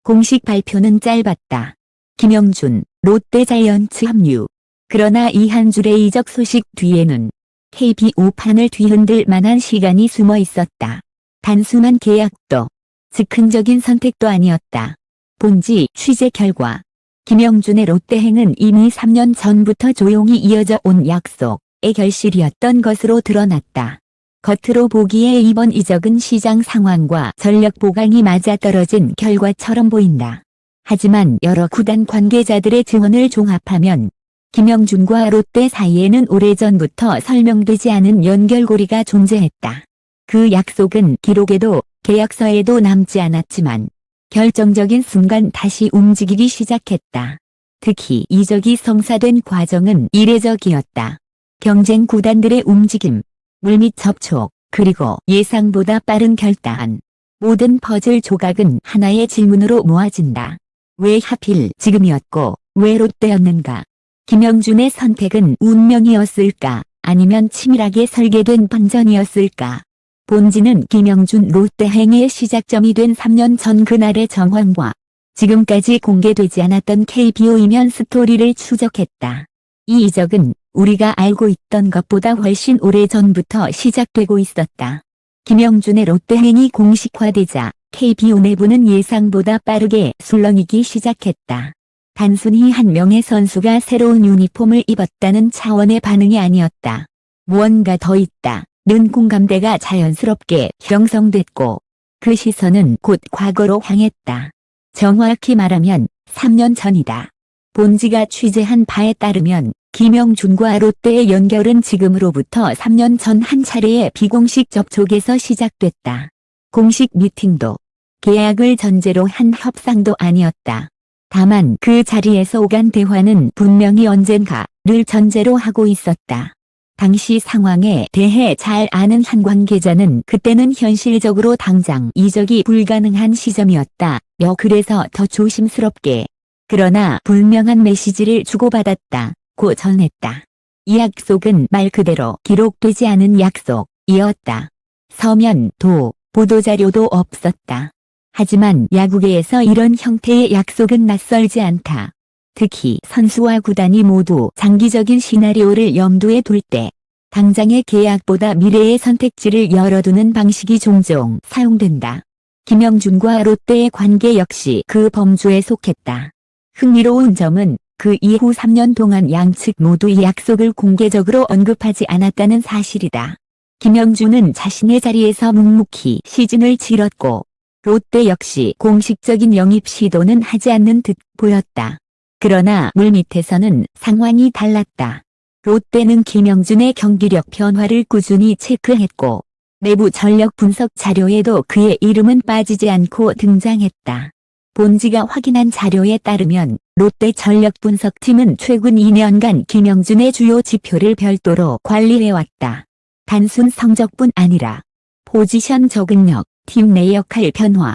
공식 발표는 짧았다. 김영준, 롯데자이언츠 합류. 그러나 이 한 줄의 이적 소식 뒤에는 KBO판을 뒤흔들 만한 시간이 숨어 있었다. 단순한 계약도, 즉흥적인 선택도 아니었다. 본지 취재 결과 김영준의 롯데행은 이미 3년 전부터 조용히 이어져 온 약속의 결실이었던 것으로 드러났다. 겉으로 보기에 이번 이적은 시장 상황과 전력 보강이 맞아떨어진 결과처럼 보인다. 하지만 여러 구단 관계자들의 증언을 종합하면 김영준과 롯데 사이에는 오래전부터 설명되지 않은 연결고리가 존재했다. 그 약속은 기록에도 계약서에도 남지 않았지만 결정적인 순간 다시 움직이기 시작했다. 특히 이적이 성사된 과정은 이례적이었다. 경쟁 구단들의 움직임, 물밑 접촉, 그리고 예상보다 빠른 결단. 모든 퍼즐 조각은 하나의 질문으로 모아진다. 왜 하필 지금이었고 왜 롯데였는가? 김영준의 선택은 운명이었을까? 아니면 치밀하게 설계된 반전이었을까? 본지는 김영준 롯데행의 시작점이 된 3년 전 그날의 정황과 지금까지 공개되지 않았던 KBO 이면 스토리를 추적했다. 이 이적은 우리가 알고 있던 것보다 훨씬 오래전부터 시작되고 있었다. 김영준의 롯데행이 공식화되자 KBO 내부는 예상보다 빠르게 술렁이기 시작했다. 단순히 한 명의 선수가 새로운 유니폼을 입었다는 차원의 반응이 아니었다. 무언가 더 있다는 공감대가 자연스럽게 형성됐고 그 시선은 곧 과거로 향했다. 정확히 말하면 3년 전이다. 본지가 취재한 바에 따르면 김영준과 롯데의 연결은 지금으로부터 3년 전 한 차례의 비공식 접촉에서 시작됐다. 공식 미팅도 계약을 전제로 한 협상도 아니었다. 다만 그 자리에서 오간 대화는 분명히 언젠가를 전제로 하고 있었다. 당시 상황에 대해 잘 아는 한 관계자는 그때는 현실적으로 당장 이적이 불가능한 시점이었다. 그래서 더 조심스럽게 그러나 분명한 메시지를 주고받았다고 전했다. 이 약속은 말 그대로 기록되지 않은 약속이었다. 서면도 보도자료도 없었다. 하지만 야구계에서 이런 형태의 약속은 낯설지 않다. 특히 선수와 구단이 모두 장기적인 시나리오를 염두에 둘 때 당장의 계약보다 미래의 선택지를 열어두는 방식이 종종 사용된다. 김영준과 롯데의 관계 역시 그 범주에 속했다. 흥미로운 점은 그 이후 3년 동안 양측 모두 이 약속을 공개적으로 언급하지 않았다는 사실이다. 김영준은 자신의 자리에서 묵묵히 시즌을 치렀고 롯데 역시 공식적인 영입 시도는 하지 않는 듯 보였다. 그러나 물밑에서는 상황이 달랐다. 롯데는 김영준의 경기력 변화를 꾸준히 체크했고 내부 전력 분석 자료에도 그의 이름은 빠지지 않고 등장했다. 본지가 확인한 자료에 따르면 롯데 전력 분석팀은 최근 2년간 김영준의 주요 지표를 별도로 관리해왔다. 단순 성적뿐 아니라 포지션 적응력, 팀 내 역할 변화,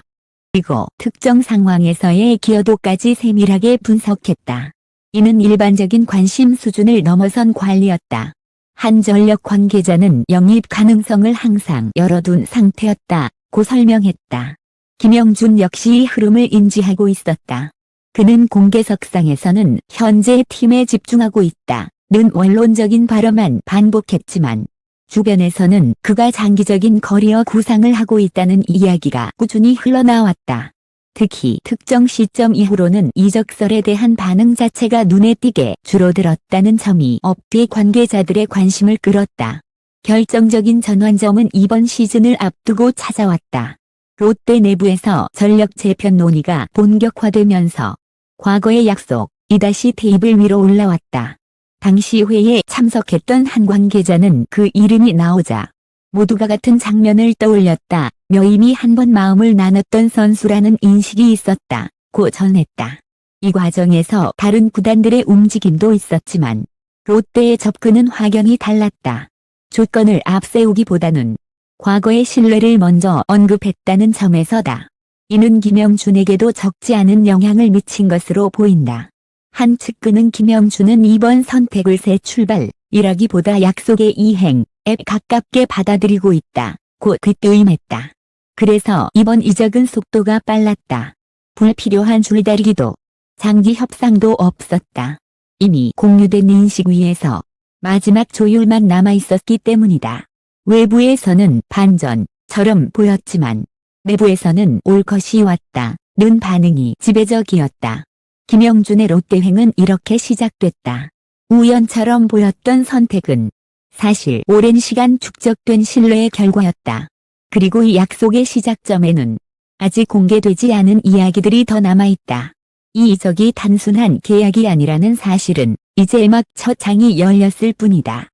그리고 특정 상황에서의 기여도까지 세밀하게 분석했다. 이는 일반적인 관심 수준을 넘어선 관리였다. 한 전력 관계자는 영입 가능성을 항상 열어둔 상태였다고 설명했다. 김영준 역시 이 흐름을 인지하고 있었다. 그는 공개석상에서는 현재 팀에 집중하고 있다는 원론적인 발언만 반복했지만 주변에서는 그가 장기적인 커리어 구상을 하고 있다는 이야기가 꾸준히 흘러나왔다. 특히 특정 시점 이후로는 이적설에 대한 반응 자체가 눈에 띄게 줄어들었다는 점이 업계 관계자들의 관심을 끌었다. 결정적인 전환점은 이번 시즌을 앞두고 찾아왔다. 롯데 내부에서 전력 재편 논의가 본격화되면서 과거의 약속이 다시 테이블 위로 올라왔다. 당시 회의에 참석했던 한 관계자는 그 이름이 나오자 모두가 같은 장면을 떠올렸다며 이미 한 번 마음을 나눴던 선수라는 인식이 있었다고 전했다. 이 과정에서 다른 구단들의 움직임도 있었지만 롯데의 접근은 확연히 달랐다. 조건을 앞세우기보다는 과거의 신뢰를 먼저 언급했다는 점에서다. 이는 김영준에게도 적지 않은 영향을 미친 것으로 보인다. 한 측근은 김영준은 이번 선택을 새 출발이라기보다 약속의 이행에 가깝게 받아들이고 있다고 귀띔했다. 그래서 이번 이적은 속도가 빨랐다. 불필요한 줄다리기도 장기 협상도 없었다. 이미 공유된 인식 위에서 마지막 조율만 남아있었기 때문이다. 외부에서는 반전처럼 보였지만 내부에서는 올 것이 왔다는 반응이 지배적이었다. 김영준의 롯데행은 이렇게 시작됐다. 우연처럼 보였던 선택은 사실 오랜 시간 축적된 신뢰의 결과였다. 그리고 이 약속의 시작점에는 아직 공개되지 않은 이야기들이 더 남아있다. 이 이적이 단순한 계약이 아니라는 사실은 이제 막 첫 장이 열렸을 뿐이다.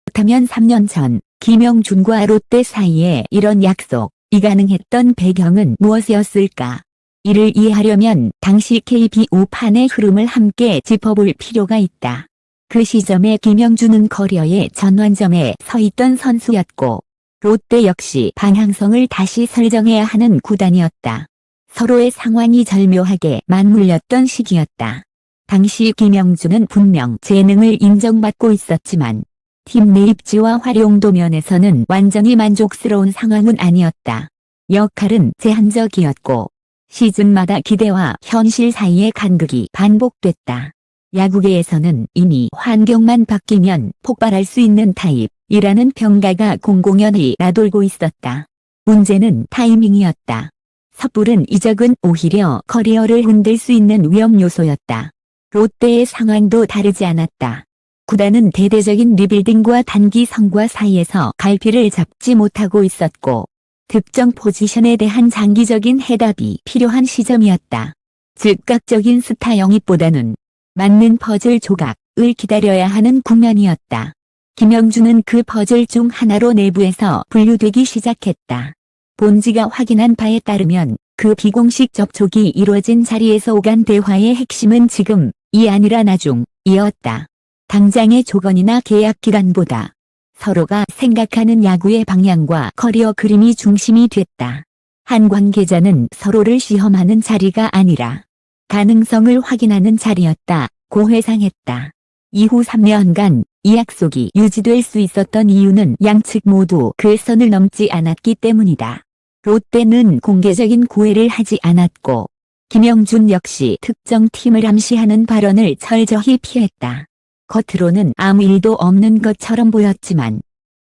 그렇다면 3년 전 김영준과 롯데 사이에 이런 약속이 가능했던 배경은 무엇이었을까? 이를 이해하려면 당시 KBO판의 흐름을 함께 짚어볼 필요가 있다. 그 시점에 김영준은 커리어의 전환점에 서 있던 선수였고 롯데 역시 방향성을 다시 설정해야 하는 구단이었다. 서로의 상황이 절묘하게 맞물렸던 시기였다. 당시 김영준은 분명 재능을 인정받고 있었지만 팀 내 입지와 활용도 면에서는 완전히 만족스러운 상황은 아니었다. 역할은 제한적이었고 시즌마다 기대와 현실 사이의 간극이 반복됐다. 야구계에서는 이미 환경만 바뀌면 폭발할 수 있는 타입이라는 평가가 공공연히 나돌고 있었다. 문제는 타이밍이었다. 섣부른 이적은 오히려 커리어를 흔들 수 있는 위험 요소였다. 롯데의 상황도 다르지 않았다. 구단은 대대적인 리빌딩과 단기 성과 사이에서 갈피를 잡지 못하고 있었고 특정 포지션에 대한 장기적인 해답이 필요한 시점이었다. 즉각적인 스타 영입보다는 맞는 퍼즐 조각을 기다려야 하는 국면이었다. 김영준은 그 퍼즐 중 하나로 내부에서 분류되기 시작했다. 본지가 확인한 바에 따르면 그 비공식 접촉이 이루어진 자리에서 오간 대화의 핵심은 지금이 아니라 나중이었다. 당장의 조건이나 계약 기간보다 서로가 생각하는 야구의 방향과 커리어 그림이 중심이 됐다. 한 관계자는 서로를 시험하는 자리가 아니라 가능성을 확인하는 자리였다고 회상했다. 이후 3년간 이 약속이 유지될 수 있었던 이유는 양측 모두 그 선을 넘지 않았기 때문이다. 롯데는 공개적인 구애를 하지 않았고 김영준 역시 특정 팀을 암시하는 발언을 철저히 피했다. 겉으로는 아무 일도 없는 것처럼 보였지만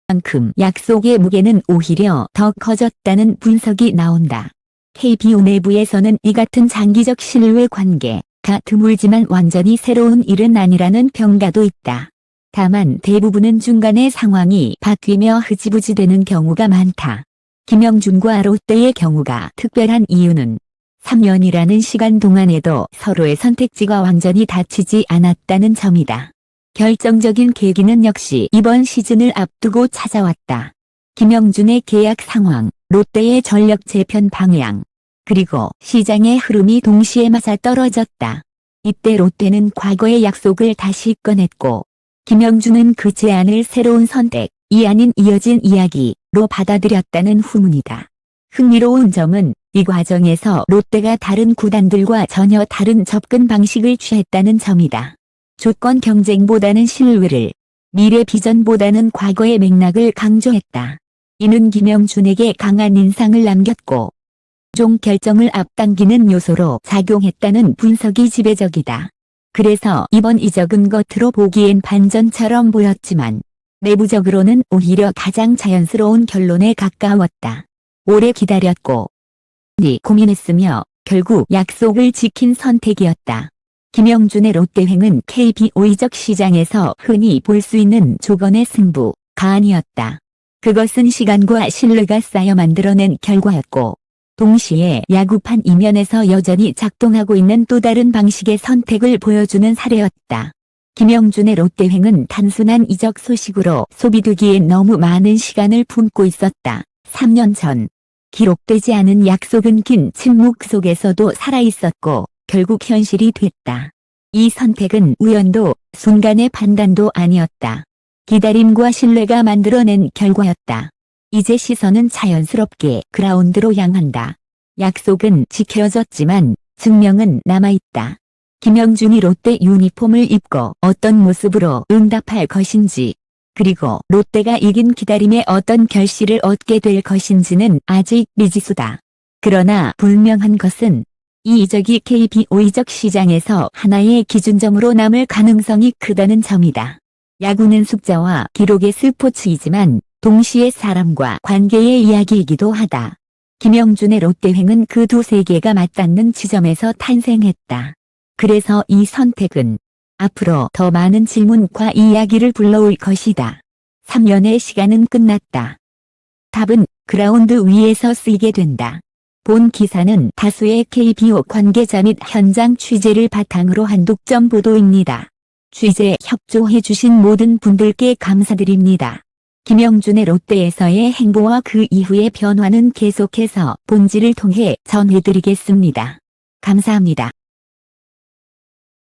그만큼 약속의 무게는 오히려 더 커졌다는 분석이 나온다. KBO 내부에서는 이 같은 장기적 신뢰 관계가 드물지만 완전히 새로운 일은 아니라는 평가도 있다. 다만 대부분은 중간에 상황이 바뀌며 흐지부지 되는 경우가 많다. 김영준과 롯데의 경우가 특별한 이유는 3년이라는 시간 동안에도 서로의 선택지가 완전히 닫히지 않았다는 점이다. 결정적인 계기는 역시 이번 시즌을 앞두고 찾아왔다. 김영준의 계약 상황, 롯데의 전력 재편 방향, 그리고 시장의 흐름이 동시에 맞아떨어졌다. 이때 롯데는 과거의 약속을 다시 꺼냈고 김영준은 그 제안을 새로운 선택이 아닌 이어진 이야기로 받아들였다는 후문이다. 흥미로운 점은 이 과정에서 롯데가 다른 구단들과 전혀 다른 접근 방식을 취했다는 점이다. 조건 경쟁보다는 신뢰를, 미래 비전보다는 과거의 맥락을 강조했다. 이는 김영준에게 강한 인상을 남겼고 최종 결정을 앞당기는 요소로 작용했다는 분석이 지배적이다. 그래서 이번 이적은 겉으로 보기엔 반전처럼 보였지만 내부적으로는 오히려 가장 자연스러운 결론에 가까웠다. 오래 기다렸고 고민했으며 결국 약속을 지킨 선택이었다. 김영준의 롯데행은 KBO 이적 시장에서 흔히 볼 수 있는 조건의 승부가 아니었다. 그것은 시간과 신뢰가 쌓여 만들어낸 결과였고 동시에 야구판 이면에서 여전히 작동하고 있는 또 다른 방식의 선택을 보여주는 사례였다. 김영준의 롯데행은 단순한 이적 소식으로 소비되기엔 너무 많은 시간을 품고 있었다. 3년 전 기록되지 않은 약속은 긴 침묵 속에서도 살아있었고 결국 현실이 됐다. 이 선택은 우연도 순간의 판단도 아니었다. 기다림과 신뢰가 만들어낸 결과였다. 이제 시선은 자연스럽게 그라운드로 향한다. 약속은 지켜졌지만 증명은 남아있다. 김영준이 롯데 유니폼을 입고 어떤 모습으로 응답할 것인지 그리고 롯데가 이긴 기다림에 어떤 결실을 얻게 될 것인지는 아직 미지수다. 그러나 분명한 것은 이 이적이 KBO 이적 시장에서 하나의 기준점으로 남을 가능성이 크다는 점이다. 야구는 숫자와 기록의 스포츠이지만 동시에 사람과 관계의 이야기이기도 하다. 김영준의 롯데행은 그 두 세계가 맞닿는 지점에서 탄생했다. 그래서 이 선택은 앞으로 더 많은 질문과 이야기를 불러올 것이다. 3년의 시간은 끝났다. 답은 그라운드 위에서 쓰이게 된다. 본 기사는 다수의 KBO 관계자 및 현장 취재를 바탕으로 한 독점 보도입니다. 취재 협조해주신 모든 분들께 감사드립니다. 김영준의 롯데에서의 행보와 그 이후의 변화는 계속해서 본지를 통해 전해드리겠습니다. 감사합니다.